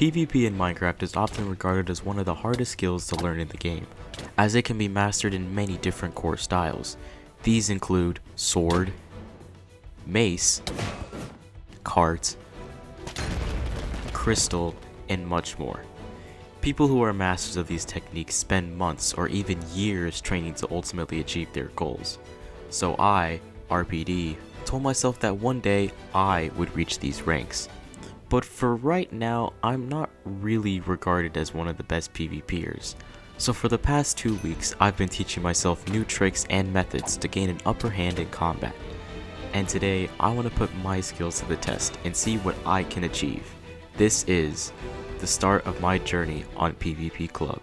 PvP in Minecraft is often regarded as one of the hardest skills to learn in the game, as it can be mastered in many different core styles. These include sword, mace, cart, crystal, and much more. People who are masters of these techniques spend months or even years training to ultimately achieve their goals. So I, RPD, told myself that one day I would reach these ranks. But for right now, I'm not really regarded as one of the best PvPers. So for the past 2 weeks, I've been teaching myself new tricks and methods to gain an upper hand in combat. And today, I want to put my skills to the test and see what I can achieve. This is the start of my journey on PvP Club.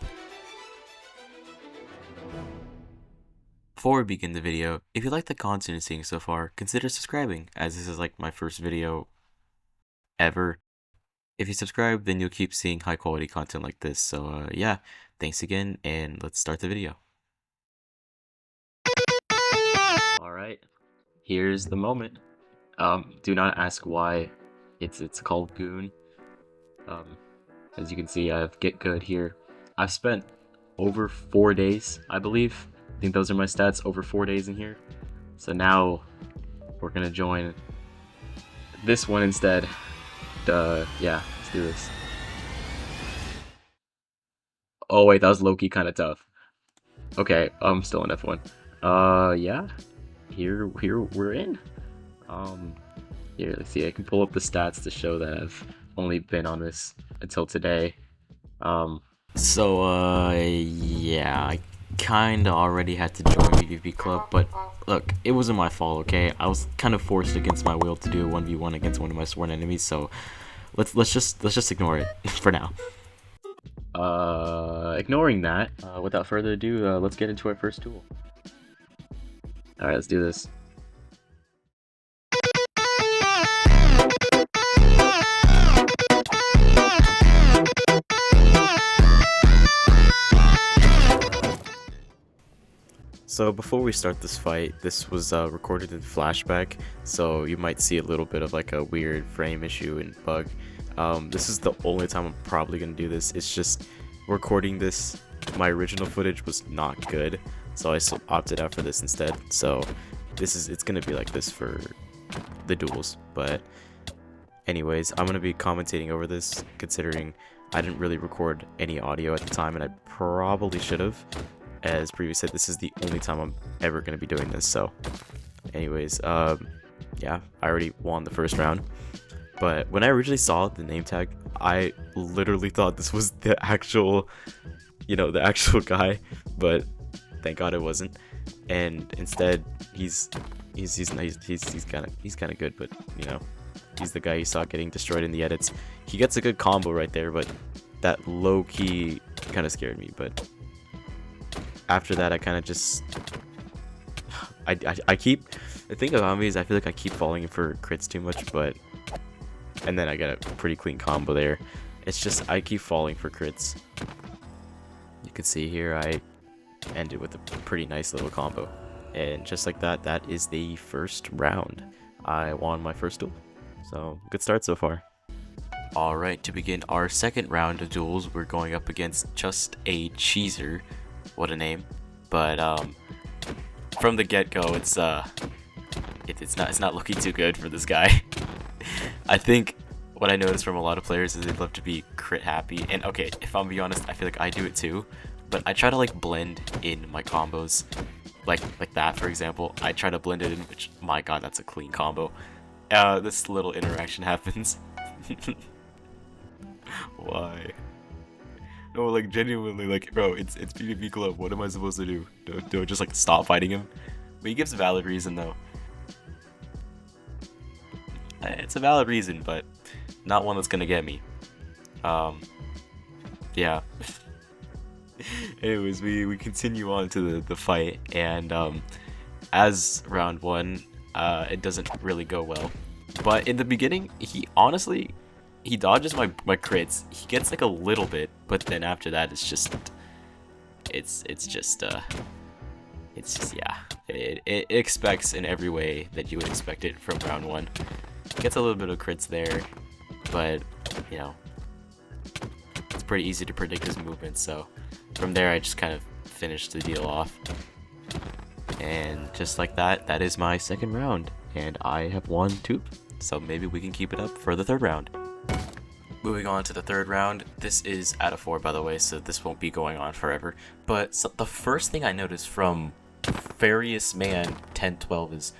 Before we begin the video, if you like the content you're seeing so far, consider subscribing, as this is like my first video ever. If you subscribe, then you'll keep seeing high quality content like this. So yeah, thanks again, and let's start the video. Alright, here's the moment. Do not ask why it's called Goon. As you can see, I have Get Good here. I've spent over 4 days, I believe. I think those are my stats, over 4 days in here. So now we're gonna join this one instead. Yeah, let's do this. Oh wait, that was low-key kind of tough. Okay, I'm still in F1. Yeah, here we're in. Here, let's see. I can pull up the stats to show that I've only been on this until today. Yeah, I kinda already had to join PvP Club, but look, it wasn't my fault, okay? I was kind of forced against my will to do a 1v1 against one of my sworn enemies, so let's just ignore it for now. Ignoring that, without further ado, let's get into our first tool. Alright, let's do this. So before we start this fight, this was recorded in flashback, so you might see a little bit of like a weird frame issue and bug. This is the only time I'm probably going to do this. It's just recording this, my original footage was not good, so I opted out for this instead. So it's going to be like this for the duels, but anyways, I'm going to be commentating over this, considering I didn't really record any audio at the time, and I probably should have. As previously said, this is the only time I'm ever going to be doing this, so anyways, yeah, I already won the first round, but when I originally saw the name tag, I literally thought this was the actual, the actual guy, but thank God it wasn't, and instead, he's kind of good, but, he's the guy you saw getting destroyed in the edits. He gets a good combo right there, but that low-key kind of scared me, but after that, I kind of just, I keep, the thing about me is I feel like I keep falling for crits too much, and then I get a pretty clean combo there. It's just, I keep falling for crits. You can see here, I ended with a pretty nice little combo. And just like that, that is the first round. I won my first duel. So, good start so far. Alright, to begin our second round of duels, we're going up against Just a Cheeser. What a name. But from the get-go, it's not looking too good for this guy. I think what I noticed from a lot of players is they'd love to be crit happy, and okay, if I'm being honest, I feel like I do it too, but I try to like blend in my combos, like that for example. I try to blend it in, which, my god, that's a clean combo. This little interaction happens. Why? No, like, genuinely, like, bro, it's PvP Club. What am I supposed to do? Do I just, like, stop fighting him? But he gives a valid reason, though. It's a valid reason, but not one that's gonna get me. Yeah. Anyways, we continue on to the fight, and, as round one, it doesn't really go well. But in the beginning, he dodges my crits. He gets like a little bit, but then after that, it's just yeah. It expects in every way that you would expect it from round one. Gets a little bit of crits there, but pretty easy to predict his movements, so from there I just kind of finished the deal off. And just like that, that is my second round, and I have won 2, so maybe we can keep it up for the third round. Moving on to the third round, this is out of 4 by the way, so this won't be going on forever. But so the first thing I noticed from Farious Man 1012 is,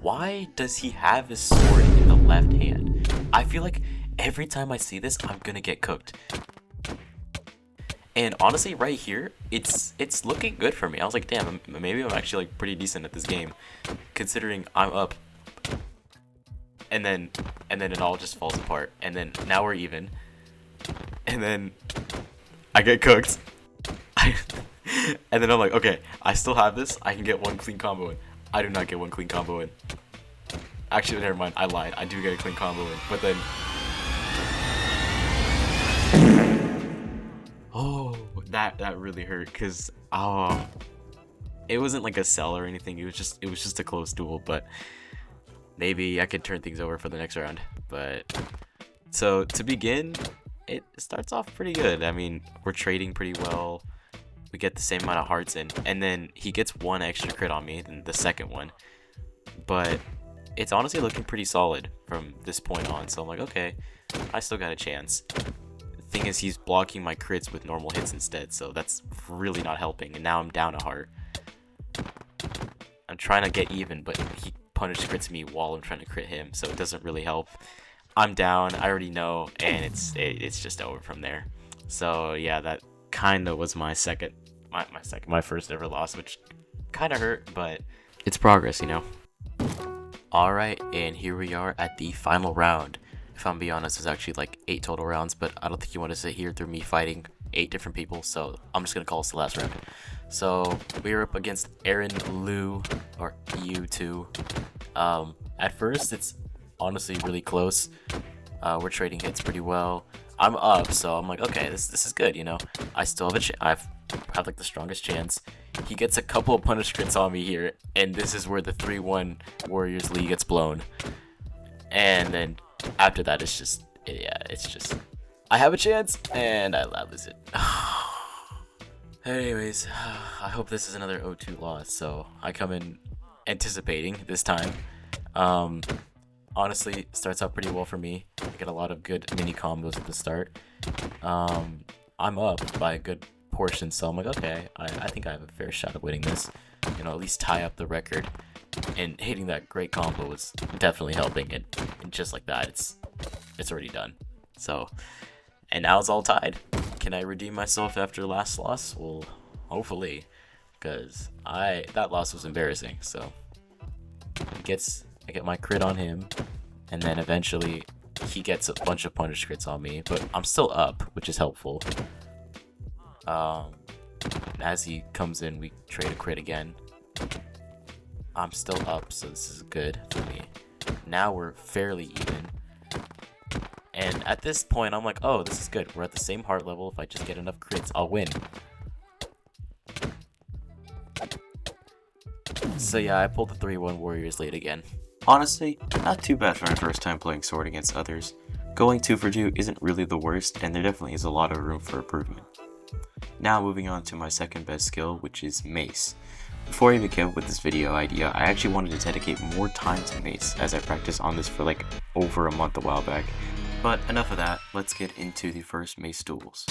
why does he have his sword in the left hand? I feel like every time I see this, I'm gonna get cooked. And honestly, right here, it's looking good for me. I was like, damn, maybe I'm actually like pretty decent at this game, considering I'm up. And then it all just falls apart. And then now we're even. And then I get cooked. And then I'm like, okay, I still have this. I can get one clean combo in. I do not get one clean combo in. Actually, never mind. I lied. I do get a clean combo in. But then, oh, that really hurt, cause it wasn't like a sell or anything. It was just a close duel. But maybe I could turn things over for the next round. But so to begin, it starts off pretty good. I mean, we're trading pretty well. We get the same amount of hearts in, and then he gets 1 extra crit on me than the second one. But it's honestly looking pretty solid from this point on. So I'm like, okay, I still got a chance. The thing is, he's blocking my crits with normal hits instead, so that's really not helping. And now I'm down a heart. I'm trying to get even, but he punish crits me while I'm trying to crit him, so it doesn't really help. I'm down, I already know, and it's just over from there. So yeah, that kind of was my first ever loss, which kind of hurt, but it's progress, you know. Alright, and here we are at the final round. If I'm being honest, there's actually like 8 total rounds, but I don't think you want to sit here through me fighting 8 different people, so I'm just gonna call this the last round. So we were up against Aaron Liu, or EU2. At first it's honestly really close. We're trading hits pretty well. I'm up, so I'm like, okay, this is good, you know. I still have I have like the strongest chance. He gets a couple of punish crits on me here, and this is where the 3-1 Warriors League gets blown. And then after that, it's just I have a chance, and I lose it. Anyways, I hope this is another 0-2 loss, so I come in anticipating this time. Honestly, starts out pretty well for me. I get a lot of good mini combos at the start. I'm up by a good portion, so I'm like, okay, I think I have a fair shot at winning this. You know, at least tie up the record. And hitting that great combo was definitely helping, and just like that, it's already done. So, and now it's all tied. Can I redeem myself after last loss? Well, hopefully, because that loss was embarrassing. So, I get my crit on him, and then eventually he gets a bunch of punish crits on me, but I'm still up, which is helpful. As he comes in, we trade a crit again. I'm still up, so this is good for me. Now we're fairly even. And at this point, I'm like, oh, this is good. We're at the same heart level. If I just get enough crits, I'll win. So yeah, I pulled the 3-1 Warriors lead again. Honestly, not too bad for my first time playing Sword against others. Going 2 for 2 isn't really the worst, and there definitely is a lot of room for improvement. Now moving on to my second best skill, which is Mace. Before I even came up with this video idea, I actually wanted to dedicate more time to Mace, as I practiced on this for like over a month a while back. But enough of that, let's get into the first Mace duels.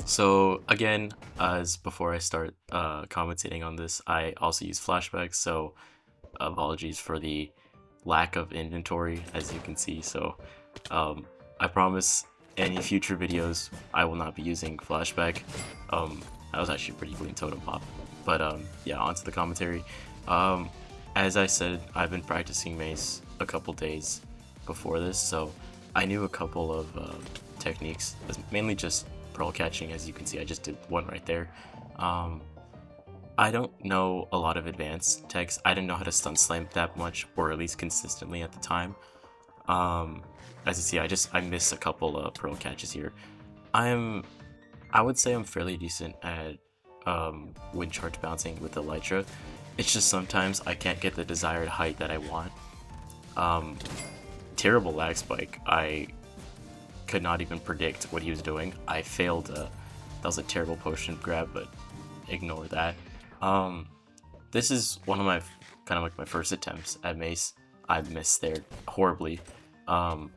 So again, as before I start commentating on this, I also use flashbacks, so apologies for the lack of inventory, as you can see. So I promise any future videos I will not be using flashback. I was actually pretty clean totem pop, but yeah, onto the commentary. As I said, I've been practicing Mace a couple days before this, so I knew a couple of techniques. It was mainly just pearl catching. As you can see, I just did one right there. I don't know a lot of advanced techs. I didn't know how to stun slam that much, or at least consistently at the time. As you see, I missed a couple of pearl catches here. I would say I'm fairly decent at wind charge bouncing with Elytra. It's just sometimes I can't get the desired height that I want. Terrible lag spike. I could not even predict what he was doing. I failed. That was a terrible potion grab, but ignore that. This is one of my kind of like my first attempts at Mace. I missed there horribly. I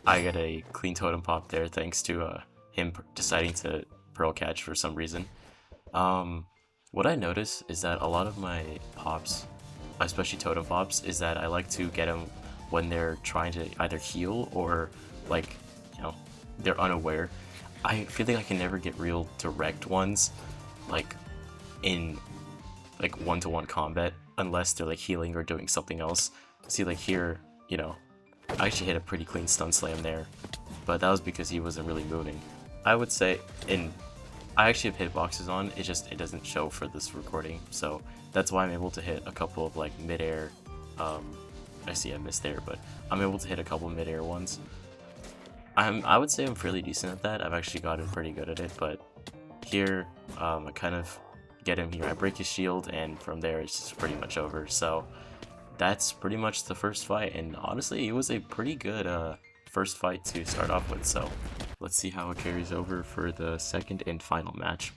got a clean totem pop there thanks to him deciding to pearl catch for some reason. What I notice is that a lot of my pops, especially totem pops, is that I like to get them when they're trying to either heal or like, you know, they're unaware. I feel like I can never get real direct ones, like in like one-to-one combat, unless they're like healing or doing something else. See, like here, you know, I actually hit a pretty clean stun slam there, but that was because he wasn't really moving. I would say, I actually have hitboxes on, it doesn't show for this recording, so that's why I'm able to hit a couple of like mid-air, I see I missed there, but I'm able to hit a couple mid-air ones. I would say I'm fairly decent at that. I've actually gotten pretty good at it, but here, I kind of get him here, I break his shield, and from there it's just pretty much over. So that's pretty much the first fight, and honestly it was a pretty good first fight to start off with, so let's see how it carries over for the second and final match.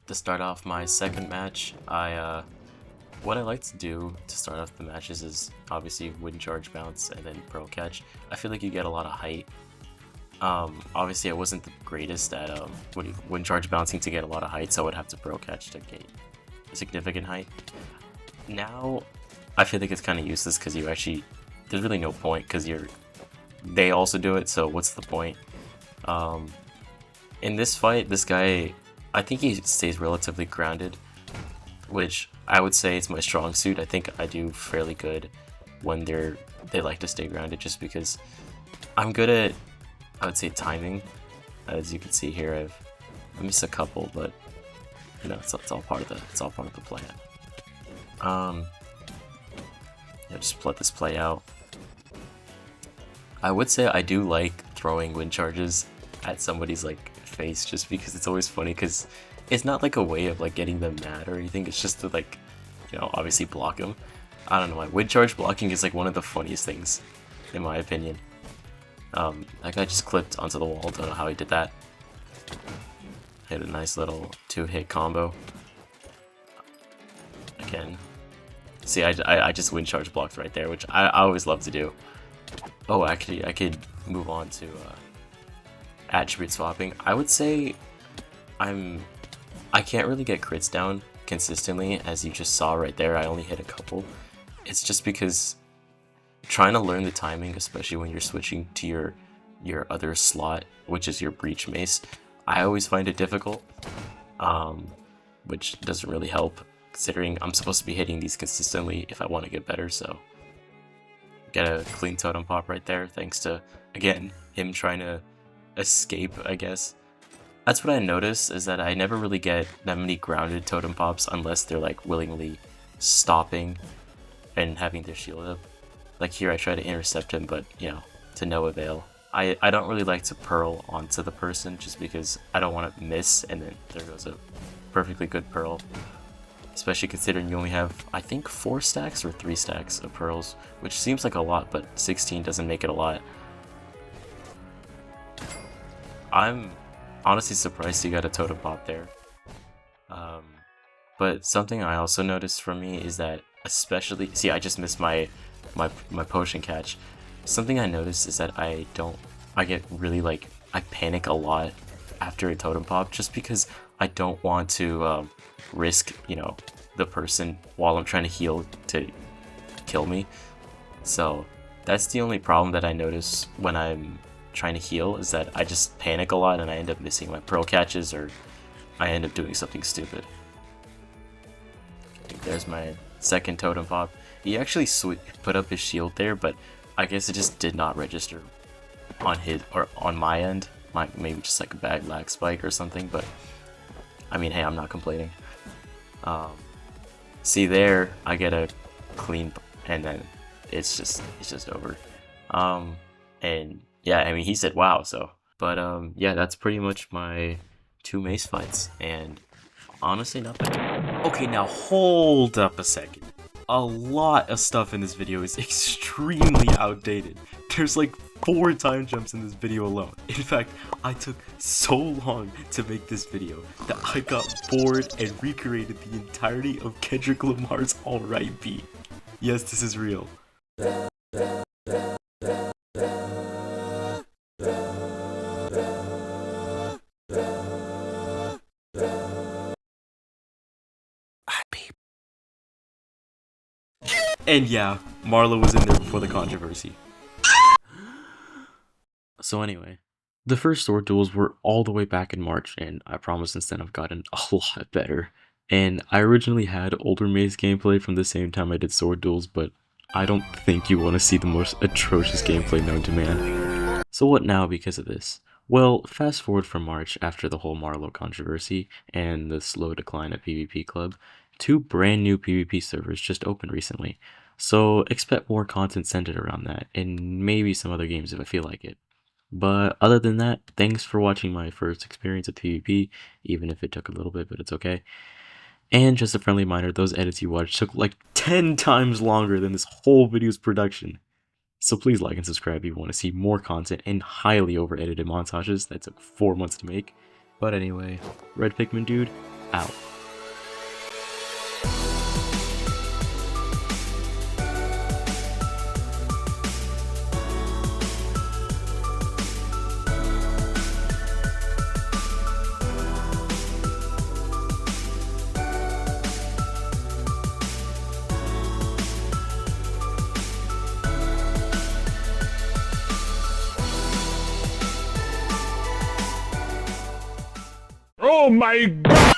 To start off my second match, what I like to do to start off the matches is obviously wind charge bounce and then pearl catch. I feel like you get a lot of height. Obviously I wasn't the greatest at wind charge bouncing to get a lot of height, so I would have to pearl catch to get a significant height. Now I feel like it's kind of useless because there's really no point because they also do it, so what's the point? In this fight, this guy, I think he stays relatively grounded, which I would say it's my strong suit. I think I do fairly good when they like to stay grounded, just because I'm good at, I would say, timing. As you can see here, I missed a couple, but you know, it's all part of the plan. Yeah, just let this play out. I would say I do like throwing wind charges at somebody's like face, just because it's always funny, because it's not like a way of like getting them mad or anything. It's just to like, you know, obviously block them. I don't know why. Wind charge blocking is like one of the funniest things, in my opinion. That guy just clipped onto the wall. Don't know how he did that. Hit a nice little 2-hit combo. Again. See, I just wind charge blocked right there, which I always love to do. Oh, actually, I could move on to attribute swapping. I would say I can't really get crits down consistently, as you just saw right there. I only hit a couple. It's just because trying to learn the timing, especially when you're switching to your other slot, which is your breach mace, I always find it difficult, which doesn't really help, considering I'm supposed to be hitting these consistently if I want to get better. So get a clean totem pop right there, thanks to, again, him trying to escape, I guess. That's what I noticed, is that I never really get that many grounded totem pops unless they're like willingly stopping and having their shield up. Like here I try to intercept him, but you know, to no avail. I don't really like to pearl onto the person, just because I don't want to miss and then there goes a perfectly good pearl. Especially considering you only have, I think, 4 stacks or 3 stacks of pearls, which seems like a lot, but 16 doesn't make it a lot. I'm honestly surprised you got a totem pop there. But something I also noticed for me is that, especially, see, I just missed my potion catch. Something I noticed is that I get really like, I panic a lot after a totem pop, just because I don't want to risk, you know, the person while I'm trying to heal to kill me. So that's the only problem that I notice when I'm trying to heal, is that I just panic a lot and I end up missing my pearl catches, or I end up doing something stupid. There's my second totem pop. He actually put up his shield there, but I guess it just did not register on his or on my end. Maybe just like a bad lag spike or something, but I mean, hey, I'm not complaining. See there, I get a clean, and then it's just over. And yeah, I mean, he said wow, so. But yeah, that's pretty much my 2 Mace fights, and honestly, not bad. Okay, now hold up a second. A lot of stuff in this video is extremely outdated. There's like 4 time jumps in this video alone. In fact, I took so long to make this video that I got bored and recreated the entirety of Kendrick Lamar's Alright beat. Yes, this is real. And yeah, Marlo was in there before the controversy. So anyway, the first sword duels were all the way back in March, and I promise since then I've gotten a lot better. And I originally had older Mace gameplay from the same time I did sword duels, but I don't think you want to see the most atrocious gameplay known to man. So what now because of this? Well, fast forward from March after the whole Marlo controversy and the slow decline of PvP Club, 2 brand new PvP servers just opened recently. So expect more content centered around that, and maybe some other games if I feel like it. But other than that, thanks for watching my first experience of PvP, even if it took a little bit, but it's okay. And just a friendly reminder, those edits you watched took like 10 times longer than this whole video's production. So please like and subscribe if you want to see more content and highly over-edited montages that took 4 months to make. But anyway, Red Pikmin Dude, out. Oh my God!